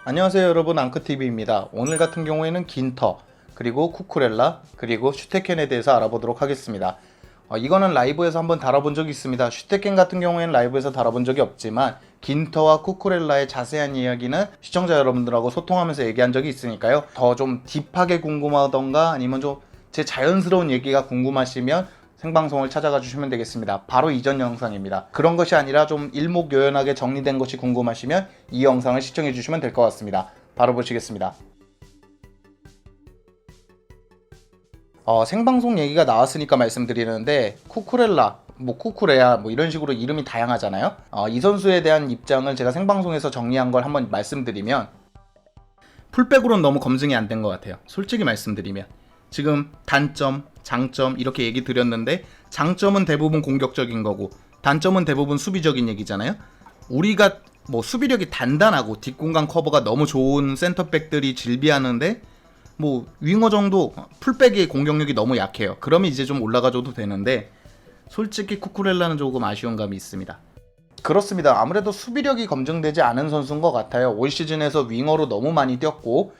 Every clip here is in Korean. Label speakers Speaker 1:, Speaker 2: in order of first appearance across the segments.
Speaker 1: 안녕하세요 여러분, 앙크TV입니다. 오늘 같은 경우에는 긴터, 그리고 쿠쿠렐라, 그리고 슈테켄에 대해서 알아보도록 하겠습니다. 이거는 라이브에서 한번 다뤄본 적이 있습니다. 슈테켄 같은 경우에는 라이브에서 다뤄본 적이 없지만 긴터와 쿠쿠렐라의 자세한 이야기는 시청자 여러분들하고 소통하면서 얘기한 적이 있으니까요. 더 좀 딥하게 궁금하던가 아니면 좀 제 자연스러운 얘기가 궁금하시면 생방송을 찾아가 주시면 되겠습니다. 바로 이전 영상입니다. 그런 것이 아니라 좀 일목요연하게 정리된 것이 궁금하시면 이 영상을 시청해 주시면 될 것 같습니다. 바로 보시겠습니다. 생방송 얘기가 나왔으니까 말씀드리는데 쿠쿠렐라, 쿠쿠레야 이런 식으로 이름이 다양하잖아요. 이 선수에 대한 입장을 제가 생방송에서 정리한 걸 한번 말씀드리면, 풀백으로는 너무 검증이 안 된 것 같아요. 솔직히 말씀드리면 지금 단점, 장점 이렇게 얘기 드렸는데, 장점은 대부분 공격적인 거고 단점은 대부분 수비적인 얘기잖아요. 우리가 수비력이 단단하고 뒷공간 커버가 너무 좋은 센터백들이 질비하는데 윙어 정도 풀백의 공격력이 너무 약해요. 그러면 이제 좀 올라가줘도 되는데, 솔직히 쿠쿠렐라는 조금 아쉬운 감이 있습니다. 그렇습니다. 아무래도 수비력이 검증되지 않은 선수인 것 같아요. 올 시즌에서 윙어로 너무 많이 뛰었고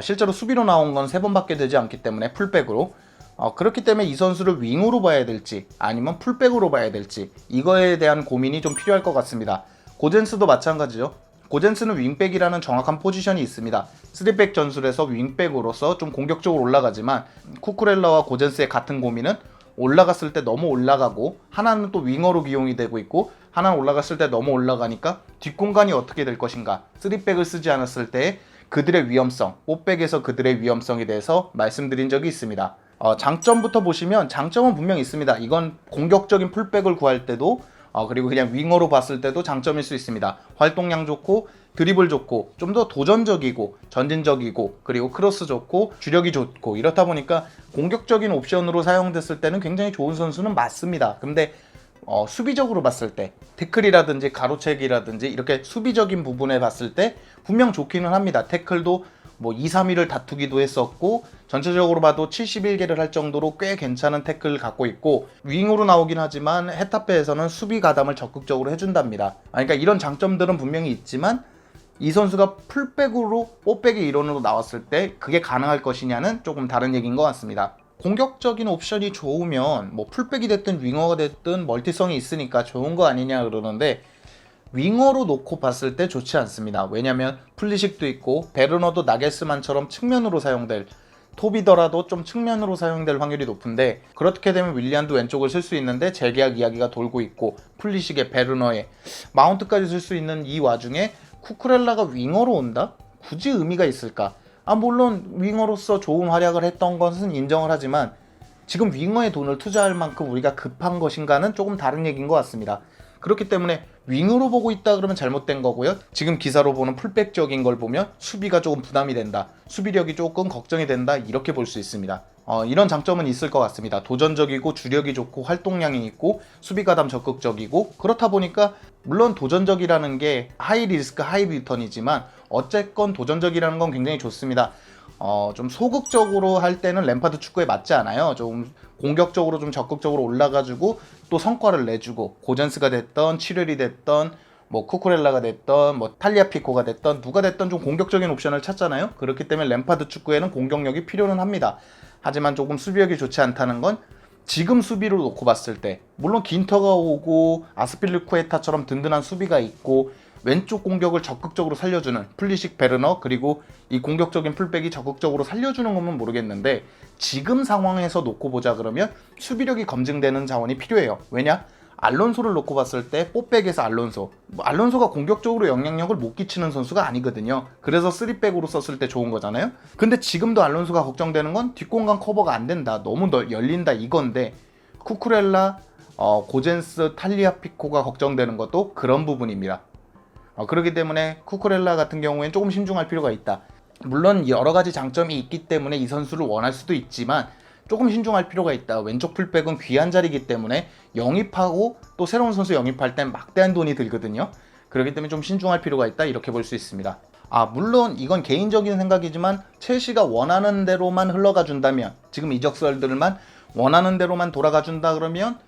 Speaker 1: 실제로 수비로 나온 건 3번밖에 되지 않기 때문에 풀백으로 그렇기 때문에 이 선수를 윙으로 봐야 될지 아니면 풀백으로 봐야 될지, 이거에 대한 고민이 좀 필요할 것 같습니다. 고젠스도 마찬가지죠. 고젠스는 윙백이라는 정확한 포지션이 있습니다. 3백 전술에서 윙백으로서 좀 공격적으로 올라가지만, 쿠쿠렐라와 고젠스의 같은 고민은 올라갔을 때 너무 올라가고 하나는 또 윙어로 기용이 되고 있고 하나는 올라갔을 때 너무 올라가니까 뒷공간이 어떻게 될 것인가, 3백을 쓰지 않았을 때 그들의 위험성, 5백에서 그들의 위험성에 대해서 말씀드린 적이 있습니다. 장점부터 보시면 장점은 분명히 있습니다. 이건 공격적인 풀백을 구할 때도 그리고 그냥 윙어로 봤을 때도 장점일 수 있습니다. 활동량 좋고 드리블 좋고 좀 더 도전적이고 전진적이고 그리고 크로스 좋고 주력이 좋고, 이렇다 보니까 공격적인 옵션으로 사용됐을 때는 굉장히 좋은 선수는 맞습니다. 근데 수비적으로 봤을 때 태클이라든지 가로채기라든지 이렇게 수비적인 부분에 봤을 때 분명 좋기는 합니다. 태클도 2, 3위를 다투기도 했었고 전체적으로 봐도 71개를 할 정도로 꽤 괜찮은 태클을 갖고 있고, 윙으로 나오긴 하지만 헤타페에서는 수비 가담을 적극적으로 해준답니다. 그러니까 이런 장점들은 분명히 있지만, 이 선수가 풀백으로 5백의 일원으로 나왔을 때 그게 가능할 것이냐는 조금 다른 얘기인 것 같습니다. 공격적인 옵션이 좋으면 풀백이 됐든 윙어가 됐든 멀티성이 있으니까 좋은 거 아니냐 그러는데, 윙어로 놓고 봤을 때 좋지 않습니다. 왜냐면 플리식도 있고 베르너도 나겔스만처럼 측면으로 사용될, 톱이더라도 좀 측면으로 사용될 확률이 높은데, 그렇게 되면 윌리안도 왼쪽을 쓸 수 있는데 재계약 이야기가 돌고 있고 플리식에 베르너에 마운트까지 쓸 수 있는 이 와중에 쿠쿠렐라가 윙어로 온다? 굳이 의미가 있을까? 물론 윙어로서 좋은 활약을 했던 것은 인정을 하지만 지금 윙어에 돈을 투자할 만큼 우리가 급한 것인가는 조금 다른 얘기인 것 같습니다. 그렇기 때문에 윙으로 보고 있다 그러면 잘못된 거고요. 지금 기사로 보는 풀백적인 걸 보면 수비가 조금 부담이 된다, 수비력이 조금 걱정이 된다, 이렇게 볼 수 있습니다. 이런 장점은 있을 것 같습니다. 도전적이고 주력이 좋고 활동량이 있고 수비 가담 적극적이고, 그렇다 보니까 물론 도전적이라는 게 하이 리스크 하이 리턴이지만 어쨌건 도전적이라는 건 굉장히 좋습니다. 좀 소극적으로 할 때는 램파드 축구에 맞지 않아요. 좀 공격적으로 좀 적극적으로 올라가지고 또 성과를 내주고, 고젠스가 됐던 치르리 됐던 쿠쿠렐라가 됐던 탈리아피코가 됐던 누가 됐던 좀 공격적인 옵션을 찾잖아요. 그렇기 때문에 램파드 축구에는 공격력이 필요는 합니다. 하지만 조금 수비력이 좋지 않다는 건, 지금 수비로 놓고 봤을 때 물론 긴터가 오고 아스필리쿠에타처럼 든든한 수비가 있고 왼쪽 공격을 적극적으로 살려주는 플리식, 베르너, 그리고 이 공격적인 풀백이 적극적으로 살려주는 것은 모르겠는데, 지금 상황에서 놓고 보자 그러면 수비력이 검증되는 자원이 필요해요. 왜냐? 알론소를 놓고 봤을 때 뽀백에서 알론소가 공격적으로 영향력을 못 끼치는 선수가 아니거든요. 그래서 3백으로 썼을 때 좋은 거잖아요. 근데 지금도 알론소가 걱정되는 건 뒷공간 커버가 안 된다, 너무 열린다, 이건데 쿠쿠렐라, 고젠스, 탈리아피코가 걱정되는 것도 그런 부분입니다. 그렇기 때문에 쿠쿠렐라 같은 경우에는 조금 신중할 필요가 있다. 물론 여러 가지 장점이 있기 때문에 이 선수를 원할 수도 있지만 조금 신중할 필요가 있다. 왼쪽 풀백은 귀한 자리이기 때문에 영입하고 또 새로운 선수 영입할 땐 막대한 돈이 들거든요. 그렇기 때문에 좀 신중할 필요가 있다, 이렇게 볼 수 있습니다. 물론 이건 개인적인 생각이지만 첼시가 원하는 대로만 흘러가 준다면, 지금 이적설들만 원하는 대로만 돌아가 준다 그러면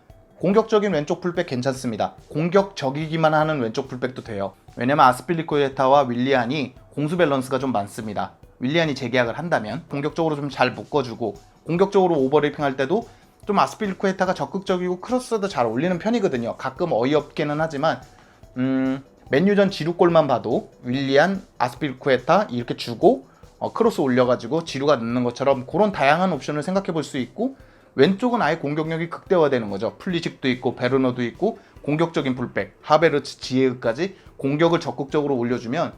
Speaker 1: 공격적인 왼쪽 풀백 괜찮습니다. 공격적이기만 하는 왼쪽 풀백도 돼요. 왜냐면 아스필리쿠에타와 윌리안이 공수 밸런스가 좀 많습니다. 윌리안이 재계약을 한다면 공격적으로 좀 잘 묶어주고 공격적으로 오버래핑 할 때도 좀 아스필리쿠에타가 적극적이고 크로스도 잘 올리는 편이거든요. 가끔 어이없게는 하지만 맨유전 지루골만 봐도 윌리안, 아스필리쿠에타 이렇게 주고 크로스 올려가지고 지루가 넣는 것처럼 그런 다양한 옵션을 생각해 볼 수 있고, 왼쪽은 아예 공격력이 극대화되는 거죠. 플리식도 있고 베르너도 있고 공격적인 풀백 하베르츠, 지에흐까지 공격을 적극적으로 올려주면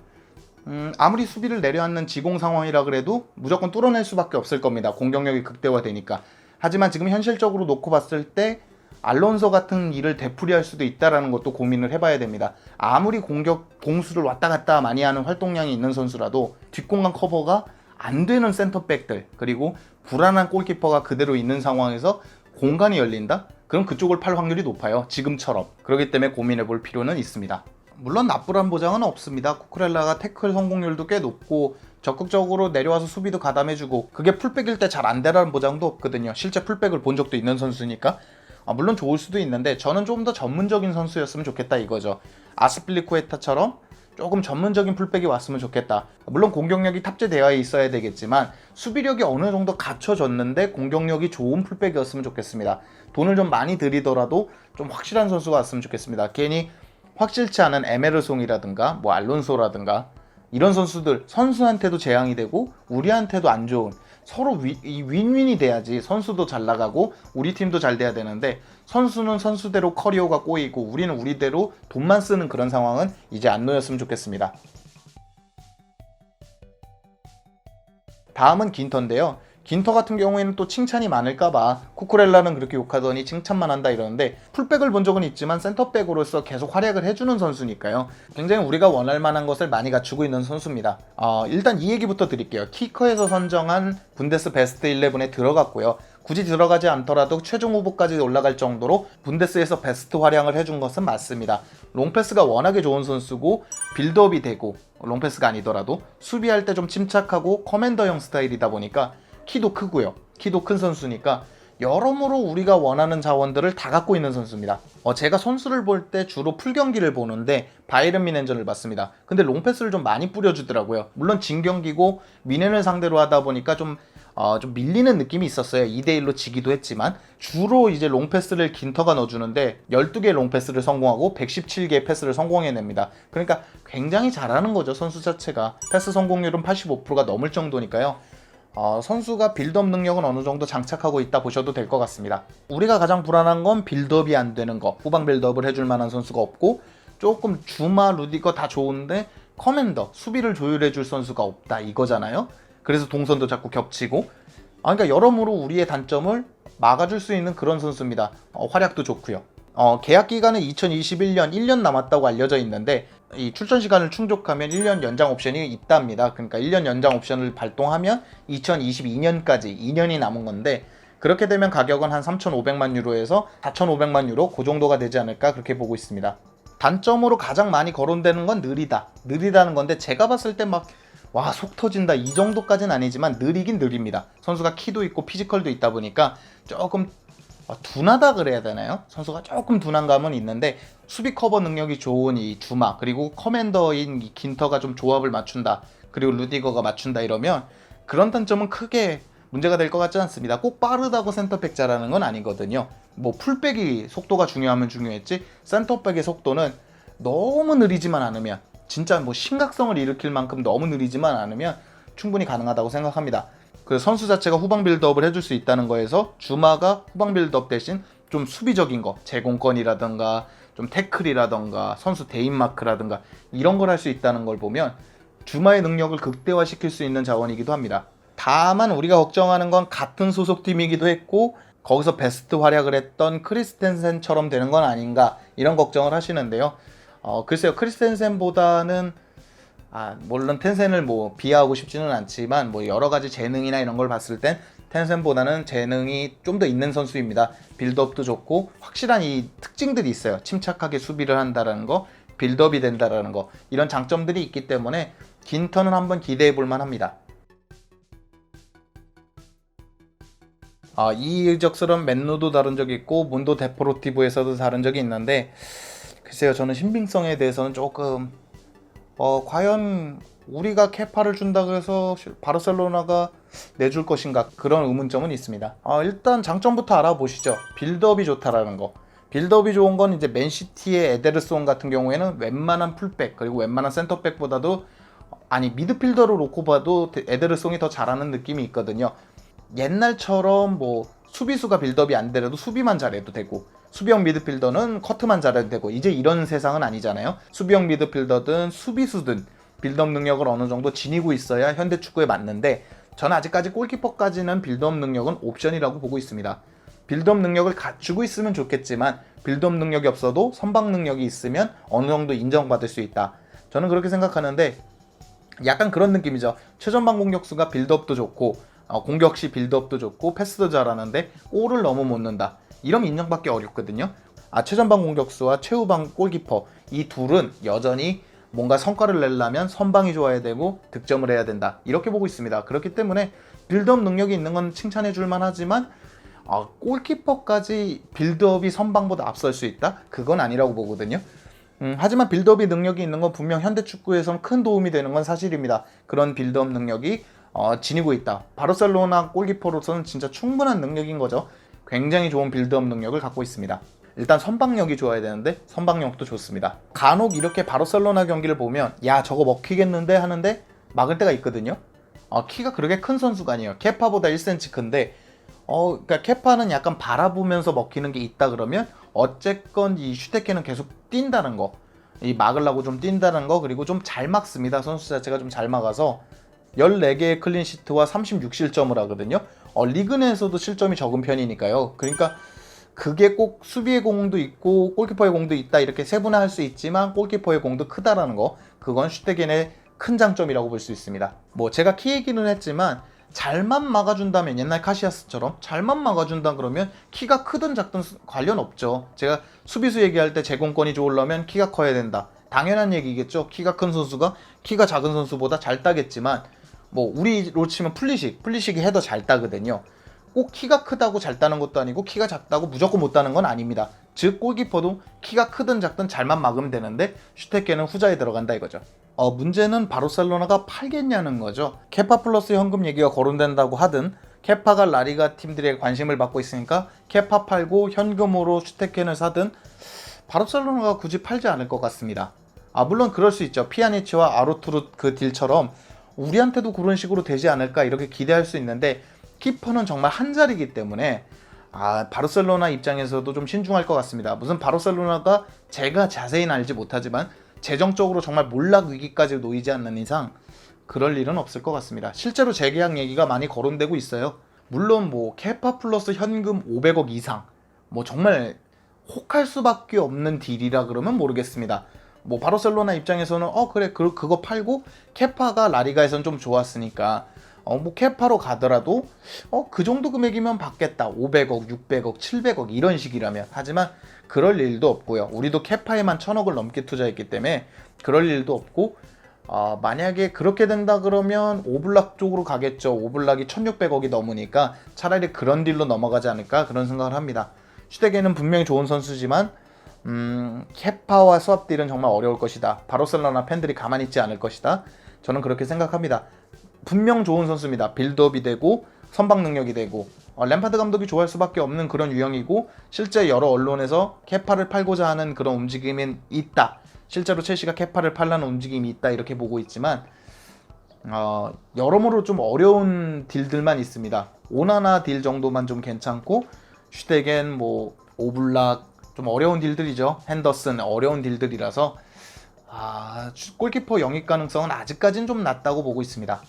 Speaker 1: 아무리 수비를 내려앉는 지공 상황이라 그래도 무조건 뚫어낼 수밖에 없을 겁니다. 공격력이 극대화되니까. 하지만 지금 현실적으로 놓고 봤을 때 알론소 같은 일을 되풀이할 수도 있다는 것도 고민을 해봐야 됩니다. 아무리 공수를 왔다 갔다 많이 하는 활동량이 있는 선수라도 뒷공간 커버가 안 되는 센터백들, 그리고 불안한 골키퍼가 그대로 있는 상황에서 공간이 열린다? 그럼 그쪽을 팔 확률이 높아요. 지금처럼. 그렇기 때문에 고민해 볼 필요는 있습니다. 물론 나쁘란 보장은 없습니다. 쿠쿠렐라가 태클 성공률도 꽤 높고 적극적으로 내려와서 수비도 가담해주고, 그게 풀백일 때 잘 안 되라는 보장도 없거든요. 실제 풀백을 본 적도 있는 선수니까. 물론 좋을 수도 있는데 저는 좀 더 전문적인 선수였으면 좋겠다 이거죠. 아스필리쿠에타처럼 조금 전문적인 풀백이 왔으면 좋겠다. 물론 공격력이 탑재되어 있어야 되겠지만 수비력이 어느 정도 갖춰졌는데 공격력이 좋은 풀백이었으면 좋겠습니다. 돈을 좀 많이 들이더라도 좀 확실한 선수가 왔으면 좋겠습니다. 괜히 확실치 않은 에메르송이라든가 뭐 알론소라든가 이런 선수들, 선수한테도 재앙이 되고 우리한테도 안 좋은, 서로 윈윈이 돼야지 선수도 잘 나가고 우리 팀도 잘 돼야 되는데, 선수는 선수대로 커리어가 꼬이고 우리는 우리대로 돈만 쓰는 그런 상황은 이제 안 놓였으면 좋겠습니다. 다음은 긴터인데요. 긴터 같은 경우에는 또 칭찬이 많을까봐 쿠쿠렐라는 그렇게 욕하더니 칭찬만 한다 이러는데, 풀백을 본 적은 있지만 센터백으로서 계속 활약을 해주는 선수니까요. 굉장히 우리가 원할 만한 것을 많이 갖추고 있는 선수입니다. 일단 이 얘기부터 드릴게요. 키커에서 선정한 분데스 베스트 11에 들어갔고요. 굳이 들어가지 않더라도 최종 후보까지 올라갈 정도로 분데스에서 베스트 활약을 해준 것은 맞습니다. 롱패스가 워낙에 좋은 선수고 빌드업이 되고, 롱패스가 아니더라도 수비할 때 좀 침착하고 커맨더형 스타일이다 보니까 키도 크고요. 키도 큰 선수니까 여러모로 우리가 원하는 자원들을 다 갖고 있는 선수입니다. 제가 선수를 볼 때 주로 풀경기를 보는데 바이에른 뮌헨전을 봤습니다. 근데 롱패스를 좀 많이 뿌려주더라고요. 물론 진경기고 뮌헨을 상대로 하다 보니까 좀 밀리는 느낌이 있었어요. 2대1로 지기도 했지만 주로 이제 롱패스를 긴터가 넣어주는데 12개의 롱패스를 성공하고 117개의 패스를 성공해냅니다. 그러니까 굉장히 잘하는 거죠. 선수 자체가. 패스 성공률은 85%가 넘을 정도니까요. 선수가 빌드업 능력은 어느 정도 장착하고 있다 보셔도 될 것 같습니다. 우리가 가장 불안한 건 빌드업이 안 되는 거. 후방 빌드업을 해줄 만한 선수가 없고, 조금 주마, 루디거 다 좋은데 커맨더, 수비를 조율해줄 선수가 없다 이거잖아요. 그래서 동선도 자꾸 겹치고, 그러니까 여러모로 우리의 단점을 막아줄 수 있는 그런 선수입니다. 활약도 좋고요. 계약 기간은 2021년 1년 남았다고 알려져 있는데, 이 출전 시간을 충족하면 1년 연장 옵션이 있답니다. 그러니까 1년 연장 옵션을 발동하면 2022년까지 2년이 남은 건데, 그렇게 되면 가격은 한 3,500만 유로에서 4,500만 유로 그 정도가 되지 않을까 그렇게 보고 있습니다. 단점으로 가장 많이 거론되는 건 느리다는 건데, 제가 봤을 때 속 터진다 이 정도까지는 아니지만 느리긴 느립니다. 선수가 키도 있고 피지컬도 있다 보니까 조금 둔하다 그래야 되나요? 선수가 조금 둔한 감은 있는데, 수비 커버 능력이 좋은 이 주마, 그리고 커맨더인 이 긴터가 좀 조합을 맞춘다, 그리고 루디거가 맞춘다 이러면 그런 단점은 크게 문제가 될 것 같지 않습니다. 꼭 빠르다고 센터백 잘하는 건 아니거든요. 뭐 풀백이 속도가 중요하면 중요했지, 센터백의 속도는 너무 느리지만 않으면, 진짜 뭐 심각성을 일으킬 만큼 너무 느리지만 않으면 충분히 가능하다고 생각합니다. 그 선수 자체가 후방 빌드업을 해줄 수 있다는 거에서 주마가 후방 빌드업 대신 좀 수비적인 거, 제공권이라던가 좀 태클이라던가 선수 대인 마크라던가 이런 걸 할 수 있다는 걸 보면 주마의 능력을 극대화시킬 수 있는 자원이기도 합니다. 다만 우리가 걱정하는 건 같은 소속팀이기도 했고 거기서 베스트 활약을 했던 크리스텐센처럼 되는 건 아닌가, 이런 걱정을 하시는데요. 글쎄요, 크리스텐센보다는 물론 텐센을 비하하고 싶지는 않지만 여러 가지 재능이나 이런 걸 봤을 땐 텐센보다는 재능이 좀 더 있는 선수입니다. 빌드업도 좋고 확실한 이 특징들이 있어요. 침착하게 수비를 한다라는 거, 빌드업이 된다라는 거, 이런 장점들이 있기 때문에 긴터는 한번 기대해 볼 만합니다. 이 이적설은 맨누도 다룬 적이 있고 문도 데포르티보에서도 다룬 적이 있는데, 글쎄요, 저는 신빙성에 대해서는 조금 과연 우리가 케파를 준다고 해서 바르셀로나가 내줄 것인가, 그런 의문점은 있습니다. 일단 장점부터 알아보시죠. 빌드업이 좋다라는 거. 빌드업이 좋은 건 이제 맨시티의 에데르송 같은 경우에는 웬만한 풀백 그리고 웬만한 센터백보다도, 아니 미드필더로 놓고 봐도 에데르송이 더 잘하는 느낌이 있거든요. 옛날처럼 뭐 수비수가 빌드업이 안 되려도 수비만 잘해도 되고, 수비형 미드필더는 커트만 잘해도 되고, 이제 이런 세상은 아니잖아요. 수비형 미드필더든 수비수든 빌드업 능력을 어느 정도 지니고 있어야 현대 축구에 맞는데, 저는 아직까지 골키퍼까지는 빌드업 능력은 옵션이라고 보고 있습니다. 빌드업 능력을 갖추고 있으면 좋겠지만 빌드업 능력이 없어도 선방 능력이 있으면 어느 정도 인정받을 수 있다. 저는 그렇게 생각하는데, 약간 그런 느낌이죠. 최전방 공격수가 빌드업도 좋고 공격 시 빌드업도 좋고 패스도 잘하는데 골을 너무 못 넣는다. 이러면 인정받기 어렵거든요. 최전방 공격수와 최후방 골키퍼, 이 둘은 여전히 뭔가 성과를 내려면 선방이 좋아야 되고 득점을 해야 된다, 이렇게 보고 있습니다. 그렇기 때문에 빌드업 능력이 있는 건 칭찬해 줄 만하지만 골키퍼까지 빌드업이 선방보다 앞설 수 있다? 그건 아니라고 보거든요. 하지만 빌드업이 능력이 있는 건 분명 현대 축구에선 큰 도움이 되는 건 사실입니다. 그런 빌드업 능력이 지니고 있다. 바르셀로나 골키퍼로서는 진짜 충분한 능력인 거죠. 굉장히 좋은 빌드업 능력을 갖고 있습니다. 일단 선방력이 좋아야 되는데 선방력도 좋습니다. 간혹 이렇게 바르셀로나 경기를 보면 야 저거 먹히겠는데 하는데 막을 때가 있거든요. 키가 그렇게 큰 선수가 아니에요. 케파보다 1cm 큰데 그러니까 케파는 약간 바라보면서 먹히는 게 있다 그러면 어쨌건 이 슈테케는 계속 뛴다는 거, 이 막으려고 좀 뛴다는 거, 그리고 좀 잘 막습니다. 선수 자체가 좀 잘 막아서 14개의 클린시트와 36실점을 하거든요. 리그 내에서도 실점이 적은 편이니까요. 그러니까 그게 꼭 수비의 공도 있고 골키퍼의 공도 있다, 이렇게 세분화할 수 있지만 골키퍼의 공도 크다라는 거, 그건 슈테겐의 큰 장점이라고 볼 수 있습니다. 뭐 제가 키 얘기는 했지만 잘만 막아준다면, 옛날 카시아스처럼 잘만 막아준다 그러면 키가 크든 작든 관련 없죠. 제가 수비수 얘기할 때 제공권이 좋으려면 키가 커야 된다, 당연한 얘기겠죠. 키가 큰 선수가 키가 작은 선수보다 잘 따겠지만, 뭐 우리로 치면 플리식이 헤더 잘 따거든요. 꼭 키가 크다고 잘 따는 것도 아니고 키가 작다고 무조건 못 따는 건 아닙니다. 즉 골키퍼도 키가 크든 작든 잘만 막으면 되는데 슈테케는 후자에 들어간다 이거죠. 문제는 바르셀로나가 팔겠냐는 거죠. 케파 플러스 현금 얘기가 거론된다고 하든, 케파가 라리가 팀들의 관심을 받고 있으니까 케파 팔고 현금으로 슈테켄을 사든 바르셀로나가 굳이 팔지 않을 것 같습니다. 물론 그럴 수 있죠. 피아니치와 아르투르 그 딜처럼 우리한테도 그런 식으로 되지 않을까 이렇게 기대할 수 있는데, 키퍼는 정말 한 자리이기 때문에 바르셀로나 입장에서도 좀 신중할 것 같습니다. 무슨 바르셀로나가, 제가 자세히는 알지 못하지만 재정적으로 정말 몰락 위기까지 놓이지 않는 이상 그럴 일은 없을 것 같습니다. 실제로 재계약 얘기가 많이 거론되고 있어요. 물론 뭐 케파 플러스 현금 500억 이상, 뭐 정말 혹할 수밖에 없는 딜이라 그러면 모르겠습니다. 뭐 바르셀로나 입장에서는 그래 그거 팔고 케파가 라리가에선 좀 좋았으니까 뭐 케파로 가더라도 그 정도 금액이면 받겠다. 500억, 600억, 700억 이런 식이라면. 하지만 그럴 일도 없고요. 우리도 케파에만 1000억을 넘게 투자했기 때문에 그럴 일도 없고, 만약에 그렇게 된다 그러면 오블락 쪽으로 가겠죠. 오블락이 1600억이 넘으니까 차라리 그런 딜로 넘어가지 않을까, 그런 생각을 합니다. 슈테겐은 분명히 좋은 선수지만 케파와 스왑 딜은 정말 어려울 것이다. 바르셀로나 팬들이 가만히 있지 않을 것이다. 저는 그렇게 생각합니다. 분명 좋은 선수입니다. 빌드업이 되고 선방 능력이 되고 램파드 감독이 좋아할 수밖에 없는 그런 유형이고, 실제 여러 언론에서 케파를 팔고자 하는 그런 움직임이 있다. 실제로 첼시가 케파를 팔라는 움직임이 있다, 이렇게 보고 있지만 여러모로 좀 어려운 딜들만 있습니다. 오나나 딜 정도만 좀 괜찮고, 슈테겐, 뭐 오블락 좀 어려운 딜들이죠. 핸더슨 어려운 딜들이라서 골키퍼 영입 가능성은 아직까지는 좀 낮다고 보고 있습니다.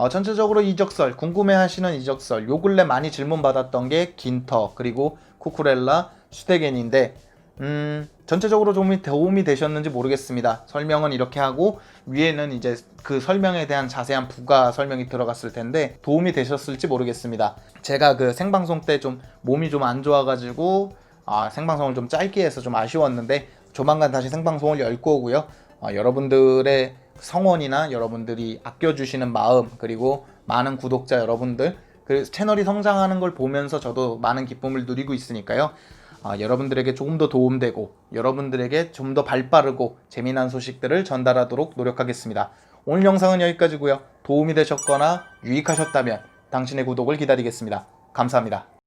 Speaker 1: 전체적으로 이적설, 궁금해하시는 이적설, 요 근래 많이 질문받았던 게 긴터, 그리고 쿠쿠렐라, 슈테겐인데 전체적으로 좀 도움이 되셨는지 모르겠습니다. 설명은 이렇게 하고 위에는 이제 그 설명에 대한 자세한 부가 설명이 들어갔을 텐데 도움이 되셨을지 모르겠습니다. 제가 그 생방송 때 좀 몸이 좀 안 좋아가지고 생방송을 좀 짧게 해서 좀 아쉬웠는데, 조만간 다시 생방송을 열 거고요. 여러분들의 성원이나 여러분들이 아껴주시는 마음, 그리고 많은 구독자 여러분들, 그 채널이 성장하는 걸 보면서 저도 많은 기쁨을 누리고 있으니까요. 여러분들에게 조금 더 도움되고 여러분들에게 좀 더 발빠르고 재미난 소식들을 전달하도록 노력하겠습니다. 오늘 영상은 여기까지고요. 도움이 되셨거나 유익하셨다면 당신의 구독을 기다리겠습니다. 감사합니다.